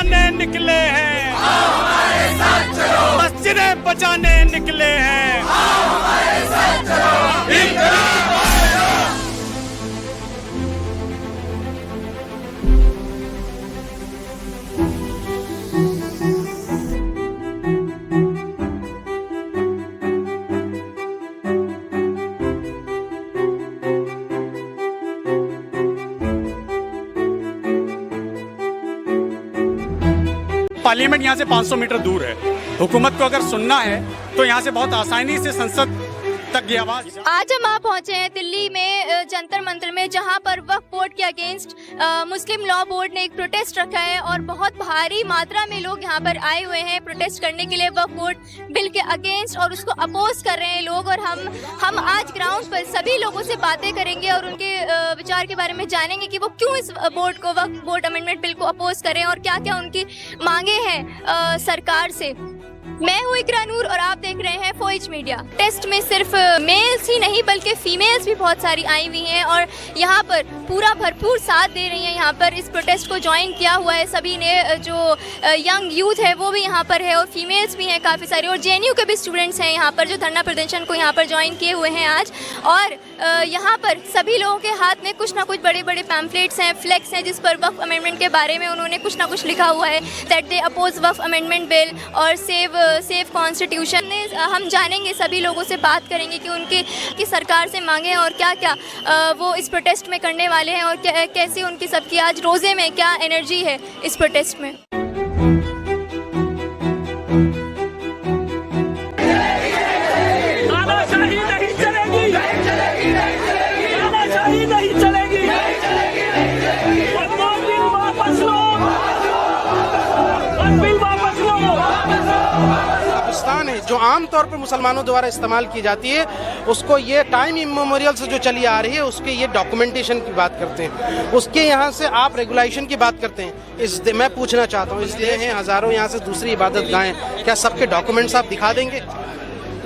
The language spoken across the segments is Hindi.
बचाने निकले हैं, मस्जिदें बचाने निकले हैं। पार्लियामेंट यहाँ से 500 मीटर दूर है। हुकूमत को अगर सुनना है तो यहाँ से बहुत आसानी से संसद तक ये आवाज। आज हम आप पहुंचे हैं दिल्ली में जंतर मंतर में, जहां पर वक्फ बोर्ड के अगेंस्ट मुस्लिम लॉ बोर्ड ने एक प्रोटेस्ट रखा है और बहुत भारी मात्रा में लोग यहां पर आए हुए हैं प्रोटेस्ट करने के लिए वक्फ बोर्ड बिल के अगेंस्ट, और उसको अपोज कर रहे हैं लोग। और हम आज ग्राउंड पर सभी लोगों से बातें करेंगे और उनके विचार के बारे में जानेंगे कि वो क्यों इस बोर्ड को, वक्फ बोर्ड अमेंडमेंट बिल को अपोज कर रहे हैं और क्या क्या उनकी मांगे हैं सरकार से। मैं हूँ इकरा नूर और आप देख रहे हैं फॉइज मीडिया। टेस्ट में सिर्फ मेल्स ही नहीं बल्कि फीमेल्स भी बहुत सारी आई हुई हैं और यहाँ पर पूरा भरपूर साथ दे रही हैं। यहाँ पर इस प्रोटेस्ट को ज्वाइन किया हुआ है सभी ने, जो यंग यूथ है वो भी यहाँ पर है और फीमेल्स भी हैं काफ़ी सारी, और जेएनयू के भी स्टूडेंट्स हैं यहाँ पर जो धरना प्रदर्शन को यहाँ पर ज्वाइन किए हुए हैं आज। और यहाँ पर सभी लोगों के हाथ में कुछ ना कुछ बड़े बड़े पैम्फलेट्स हैं, फ्लैक्स हैं, जिस पर वक्फ अमेंडमेंट के बारे में उन्होंने कुछ ना कुछ लिखा हुआ है, that they oppose Waqf amendment bill और सेव कॉन्स्टिट्यूशन। हम जानेंगे, सभी लोगों से बात करेंगे कि उनकी सरकार से मांगे और क्या क्या वो इस प्रोटेस्ट में करने वाले हैं और कैसी उनकी सबकी आज रोज़े में क्या एनर्जी है इस प्रोटेस्ट में। पाकिस्तान है जो आमतौर पर मुसलमानों द्वारा इस्तेमाल की जाती है, उसको ये टाइम इमेमोरियल से जो चली आ रही है उसके ये डॉक्यूमेंटेशन की बात करते हैं, उसके यहाँ से आप रेगुलेशन की बात करते हैं। मैं पूछना चाहता हूँ, इसलिए हैं हज़ारों यहाँ से दूसरी इबादत गाहें, क्या सबके डॉक्यूमेंट्स आप दिखा देंगे?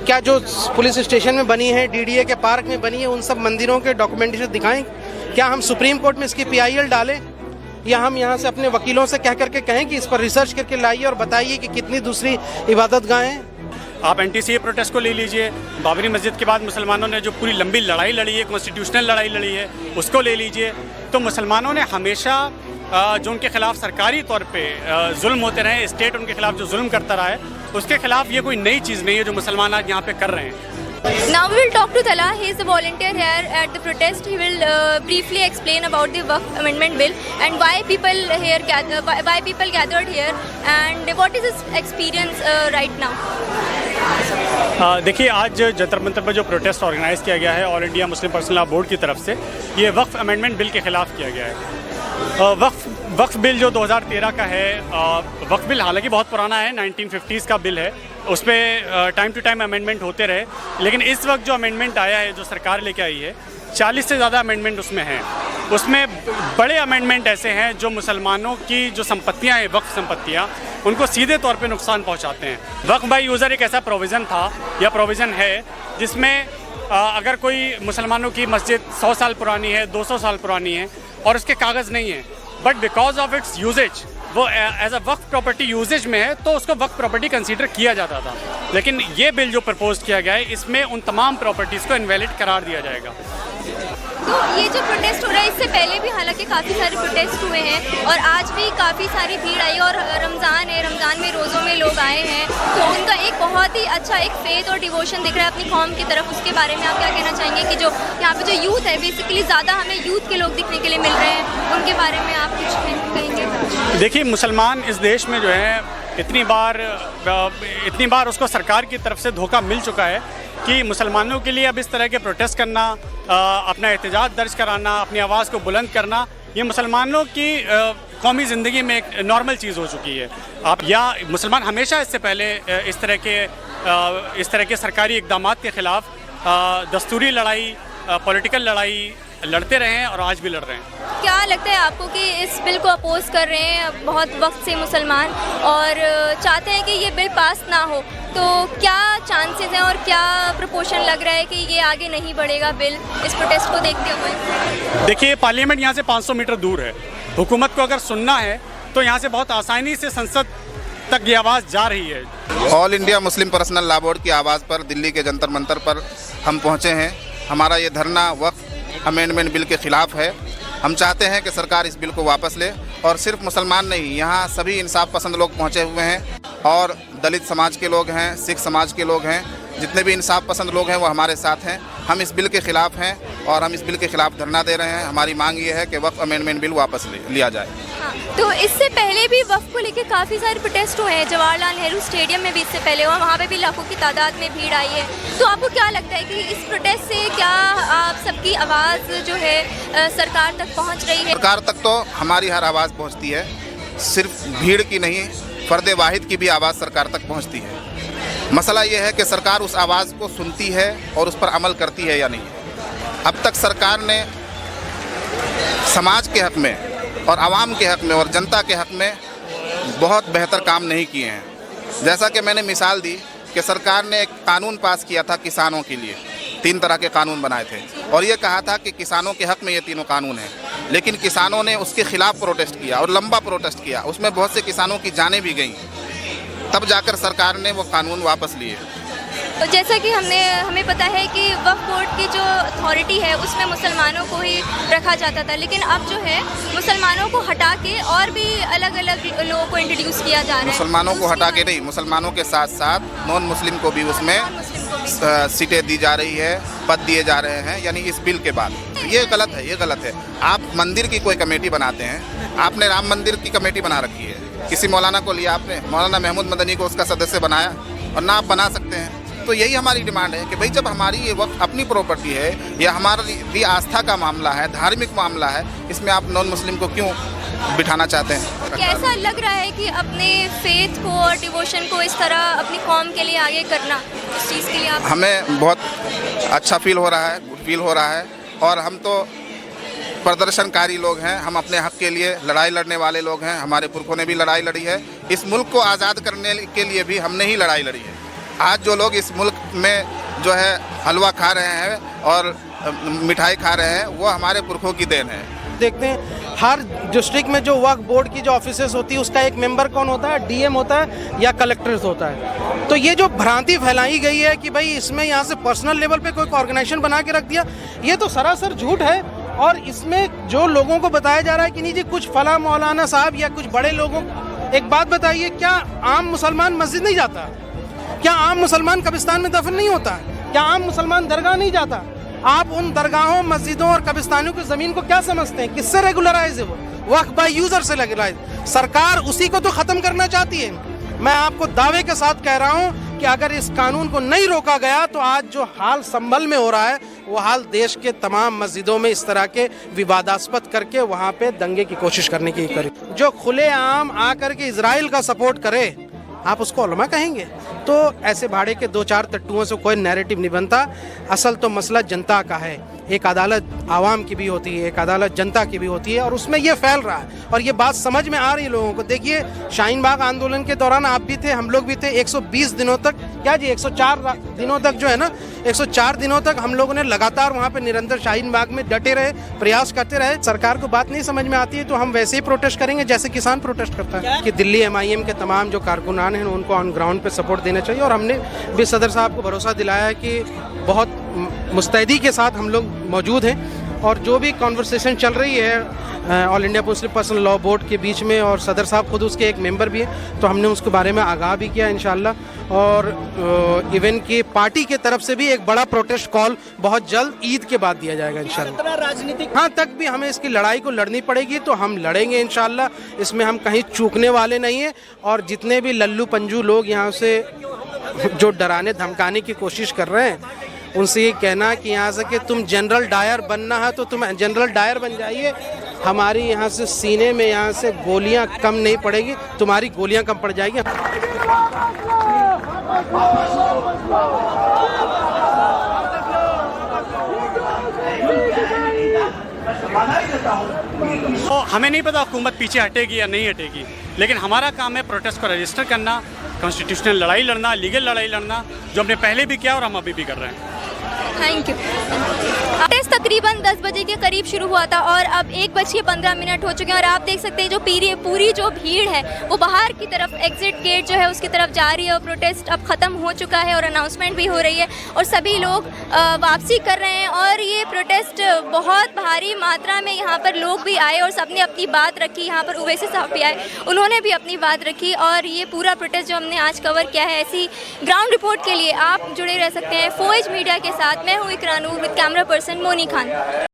क्या जो पुलिस स्टेशन में बनी है, डीडीए के पार्क में बनी है, उन सब मंदिरों के डॉक्यूमेंटेशन दिखाएं? क्या हम सुप्रीम कोर्ट में इसकी PIL डालें, या हम यहाँ से अपने वकीलों से कह करके कहें कि इस पर रिसर्च करके लाइए और बताइए कि कितनी दूसरी इबादत गाहें हैं? आप NTCA प्रोटेस्ट को ले लीजिए, बाबरी मस्जिद के बाद मुसलमानों ने जो पूरी लंबी लड़ाई लड़ी है, कॉन्स्टिट्यूशनल लड़ाई लड़ी है, उसको ले लीजिए। तो मुसलमानों ने हमेशा जो उनके खिलाफ सरकारी तौर पे जुल्म होते रहे, स्टेट उनके खिलाफ जो जुल्म करता रहा है, उसके खिलाफ ये कोई नई चीज़ नहीं है जो मुसलमान आज यहाँ पे कर रहे हैं। Now we will talk to Tala. He is a volunteer here at the protest. He will briefly explain about the Waqf Amendment Bill and why people gathered here and what is his experience right now. देखिए, आज जंतर मंतर पर जो प्रोटेस्ट ऑर्गेनाइज किया गया है all India Muslim personal law board की तरफ से, ये वक्फ अमेंडमेंट बिल के खिलाफ किया गया है। वक्फ बिल जो 2013 का है, वक्फ बिल हालांकि बहुत पुराना है, 1950s का बिल है, उस पर टाइम टू टाइम अमेंडमेंट होते रहे, लेकिन इस वक्त जो अमेंडमेंट आया है, जो सरकार लेके आई है, 40 से ज़्यादा अमेंडमेंट उसमें हैं। उसमें बड़े अमेंडमेंट ऐसे हैं जो मुसलमानों की जो संपत्तियां हैं, वक्फ संपत्तियां, उनको सीधे तौर पे नुकसान पहुंचाते हैं। वक्फ बाय यूज़र एक ऐसा प्रोविज़न था या प्रोविज़न है जिसमें अगर कोई मुसलमानों की मस्जिद 100 साल पुरानी है, 200 साल पुरानी है और उसके कागज़ नहीं है, but because of its usage वो as a Waqf property usage में है, तो उसको वक्फ प्रॉपर्टी कंसीडर किया जाता था। लेकिन ये बिल जो प्रपोज किया गया है, इसमें उन तमाम प्रॉपर्टीज़ को इनवैलिड करार दिया जाएगा। तो ये जो प्रोटेस्ट हो रहा है, इससे पहले भी हालांकि काफ़ी सारे प्रोटेस्ट हुए हैं और आज भी काफ़ी सारी भीड़ आई और रमज़ान है, रमज़ान में रोज़ों में लोग आए हैं, तो उनका एक बहुत ही अच्छा एक फेथ और डिवोशन दिख रहा है अपनी कौम की तरफ। उसके बारे में आप क्या कहना चाहेंगे कि जो यहाँ पे जो यूथ है, बेसिकली ज़्यादा हमें यूथ के लोग दिखने के लिए मिल रहे हैं, उनके बारे में आप कुछ कहेंगे? देखिए, मुसलमान इस देश में जो है इतनी बार उसको सरकार की तरफ से धोखा मिल चुका है कि मुसलमानों के लिए अब इस तरह के प्रोटेस्ट करना, अपना एहतजाज दर्ज कराना, अपनी आवाज़ को बुलंद करना, ये मुसलमानों की कौमी ज़िंदगी में एक नॉर्मल चीज़ हो चुकी है। मुसलमान हमेशा इससे पहले इस तरह के सरकारी इक़दामात के ख़िलाफ़ दस्तूरी लड़ाई, पॉलिटिकल लड़ाई लड़ते रहे हैं और आज भी लड़ रहे हैं। क्या लगता है आपको कि इस बिल को अपोज कर रहे हैं बहुत वक्त से मुसलमान और चाहते हैं कि ये बिल पास ना हो, तो क्या चांसेस हैं और क्या प्रोपोर्शन लग रहा है कि ये आगे नहीं बढ़ेगा बिल इस प्रोटेस्ट को देखते हुए? देखिए, पार्लियामेंट यहाँ से 500 मीटर दूर है। हुकूमत को अगर सुनना है तो यहाँ से बहुत आसानी से संसद तक ये आवाज़ जा रही है। All India Muslim personal law board की आवाज़ पर दिल्ली के जंतर मंतर पर हम पहुँचे हैं। हमारा ये धरना वक्फ अमेंडमेंट बिल के ख़िलाफ़ है। हम चाहते हैं कि सरकार इस बिल को वापस ले, और सिर्फ मुसलमान नहीं, यहाँ सभी इंसाफ पसंद लोग पहुँचे हुए हैं, और दलित समाज के लोग हैं, सिख समाज के लोग हैं, जितने भी इंसाफ पसंद लोग हैं वो हमारे साथ हैं। हम इस बिल के ख़िलाफ़ हैं और हम इस बिल के ख़िलाफ़ धरना दे रहे हैं। हमारी मांग ये है कि वक्फ अमेंडमेंट बिल वापस लिया जाए। तो इससे पहले भी वक्फ को लेकर काफ़ी सारे प्रोटेस्ट हुए हैं। जवाहरलाल नेहरू स्टेडियम में भी इससे पहले हुआ, वहाँ पे भी लाखों की तादाद में भीड़ आई है। तो आपको क्या लगता है कि इस प्रोटेस्ट से क्या आप सबकी आवाज़ जो है सरकार तक पहुँच रही है? सरकार तक तो हमारी हर आवाज़ पहुँचती है, सिर्फ भीड़ की नहीं, फ़र्द वाहिद की भी आवाज़ सरकार तक पहुँचती है। मसला ये है कि सरकार उस आवाज़ को सुनती है और उस पर अमल करती है या नहीं। अब तक सरकार ने समाज के हक़ में और आवाम के हक़ में और जनता के हक़ में बहुत बेहतर काम नहीं किए हैं। जैसा कि मैंने मिसाल दी कि सरकार ने एक कानून पास किया था किसानों के लिए, 3 तरह के कानून बनाए थे, और ये कहा था कि किसानों के हक़ में ये तीनों कानून हैं। लेकिन किसानों ने उसके ख़िलाफ़ प्रोटेस्ट किया और लंबा प्रोटेस्ट किया, उसमें बहुत से किसानों की जानें भी गईं। तब जाकर सरकार ने वो कानून वापस लिए। तो जैसा कि हमें पता है कि वक्फ बोर्ड की जो अथॉरिटी है उसमें मुसलमानों को ही रखा जाता था, लेकिन अब जो है मुसलमानों को हटा के और भी अलग अलग लोगों को इंट्रोड्यूस किया जा रहा है। मुसलमानों को हटा के नहीं, मुसलमानों के साथ साथ नॉन मुस्लिम को भी उसमें सीटें दी जा रही है, पद दिए जा रहे हैं, यानी इस बिल के बाद। ये गलत है, ये गलत है। आप मंदिर की कोई कमेटी बनाते हैं, आपने राम मंदिर की कमेटी बना रखी है, किसी मौलाना को लिया आपने, मौलाना महमूद मदनी को उसका सदस्य बनाया, और ना आप बना सकते हैं। तो यही हमारी डिमांड है कि भाई जब हमारी ये वक्त अपनी प्रॉपर्टी है या हमारी भी आस्था का मामला है, धार्मिक मामला है, इसमें आप नॉन मुस्लिम को क्यों बिठाना चाहते हैं? कैसा लग रहा है कि अपने फेथ को और डिवोशन को इस तरह अपनी कौम के लिए आगे करना, इस चीज़ के लिए आप? हमें बहुत अच्छा फील हो रहा है, गुड फील हो रहा है, और हम तो प्रदर्शनकारी लोग हैं, हम अपने हक़ के लिए लड़ाई लड़ने वाले लोग हैं। हमारे पुरखों ने भी लड़ाई लड़ी है, इस मुल्क को आज़ाद करने के लिए भी हमने ही लड़ाई लड़ी है। आज जो लोग इस मुल्क में जो है हलवा खा रहे हैं और मिठाई खा रहे हैं, वो हमारे पुरखों की देन है। देखते हैं हर डिस्ट्रिक्ट में जो वक्फ बोर्ड की जो ऑफिसेस होती है उसका एक मेंबर कौन होता है, डीएम होता है या कलेक्टर होता है। तो ये जो भ्रांति फैलाई गई है कि भाई इसमें यहाँ से पर्सनल लेवल पे कोई ऑर्गेनाइजेशन बना के रख दिया, ये तो सरासर झूठ है। और इसमें जो लोगों को बताया जा रहा है कि नहीं जी कुछ फला मौलाना साहब या कुछ बड़े लोगों, एक बात बताइए, क्या आम मुसलमान मस्जिद नहीं जाता? क्या आम मुसलमान कब्रिस्तान में दफन नहीं होता? क्या आम मुसलमान दरगाह नहीं जाता? आप उन दरगाहों, मस्जिदों और कब्रिस्तानों की ज़मीन को क्या समझते हैं? किससे रेगुलराइज है वो? वक्फ बाय यूज़र से रेगुलराइज। सरकार उसी को तो ख़त्म करना चाहती है। मैं आपको दावे के साथ कह रहा हूँ कि अगर इस कानून को नहीं रोका गया तो आज जो हाल संभल में हो रहा है वो हाल देश के तमाम मस्जिदों में इस तरह के विवादास्पद करके वहाँ पे दंगे की कोशिश करने की करे। जो खुलेआम आकर के इजराइल का सपोर्ट करे, आप उसको उलमा कहेंगे? तो ऐसे भाड़े के 2-4 टट्टुओं से कोई नैरेटिव नहीं बनता। असल तो मसला जनता का है। एक अदालत आवाम की भी होती है, एक अदालत जनता की भी होती है, और उसमें ये फैल रहा है और ये बात समझ में आ रही है लोगों को। देखिए शाहीन बाग आंदोलन के दौरान आप भी थे, हम लोग भी थे। 120 दिनों तक, क्या जी 104 दिनों तक जो है ना, 104 दिनों तक हम लोगों ने लगातार वहाँ पे निरंतर शाहीन बाग में डटे रहे, प्रयास करते रहे। सरकार को बात नहीं समझ में आती है तो हम वैसे ही प्रोटेस्ट करेंगे जैसे किसान प्रोटेस्ट करता है कि दिल्ली MIM के तमाम जो कारकुनान हैं उनको ऑन ग्राउंड पे सपोर्ट देना चाहिए। और हमने भी सदर साहब को भरोसा दिलाया है कि बहुत मुस्तैदी के साथ हम लोग मौजूद हैं, और जो भी कॉन्वर्सेशन चल रही है all India Muslim personal law board के बीच में, और सदर साहब खुद उसके एक मेंबर भी हैं, तो हमने उसके बारे में आगाह भी किया इंशाल्लाह। और इवन की पार्टी के तरफ से भी एक बड़ा प्रोटेस्ट कॉल बहुत जल्द ईद के बाद दिया जाएगा इंशाल्लाह। राजनीतिक हाँ तक भी हमें इसकी लड़ाई को लड़नी पड़ेगी तो हम लड़ेंगे इंशाल्लाह। इसमें हम कहीं चूकने वाले नहीं हैं। और जितने भी लल्लू पंजू लोग यहाँ से जो डराने धमकाने की कोशिश कर रहे हैं उनसे ये कहना कि यहाँ से कि तुम जनरल डायर बनना है तो तुम जनरल डायर बन जाइए। हमारी यहाँ से सीने में यहाँ से गोलियाँ कम नहीं पड़ेगी, तुम्हारी गोलियाँ कम पड़ जाएगी। तो हमें नहीं पता हुकूमत पीछे हटेगी या नहीं हटेगी, लेकिन हमारा काम है प्रोटेस्ट को रजिस्टर करना, कॉन्स्टिट्यूशनल लड़ाई लड़ना, लीगल लड़ाई लड़ना, जो हमने पहले भी किया और हम अभी भी कर रहे हैं। Thank you. प्रोटेस्ट तकरीबन 10 बजे के करीब शुरू हुआ था और अब 1:15 हो चुके हैं और आप देख सकते हैं जो पूरी जो भीड़ है वो बाहर की तरफ एग्जिट गेट जो है उसकी तरफ जा रही है और प्रोटेस्ट अब ख़त्म हो चुका है और अनाउंसमेंट भी हो रही है और सभी लोग वापसी कर रहे हैं और ये प्रोटेस्ट बहुत भारी मात्रा में यहाँ पर लोग भी आए और सबने अपनी बात रखी। यहाँ पर ओवैसी साहब भी आए, उन्होंने भी अपनी बात रखी और ये पूरा प्रोटेस्ट जो हमने आज कवर किया है, ऐसी ग्राउंड रिपोर्ट के लिए आप जुड़े रह सकते हैं फोएज मीडिया के साथ। मैं हूँ Iqra Noor with camera person Moni Khan.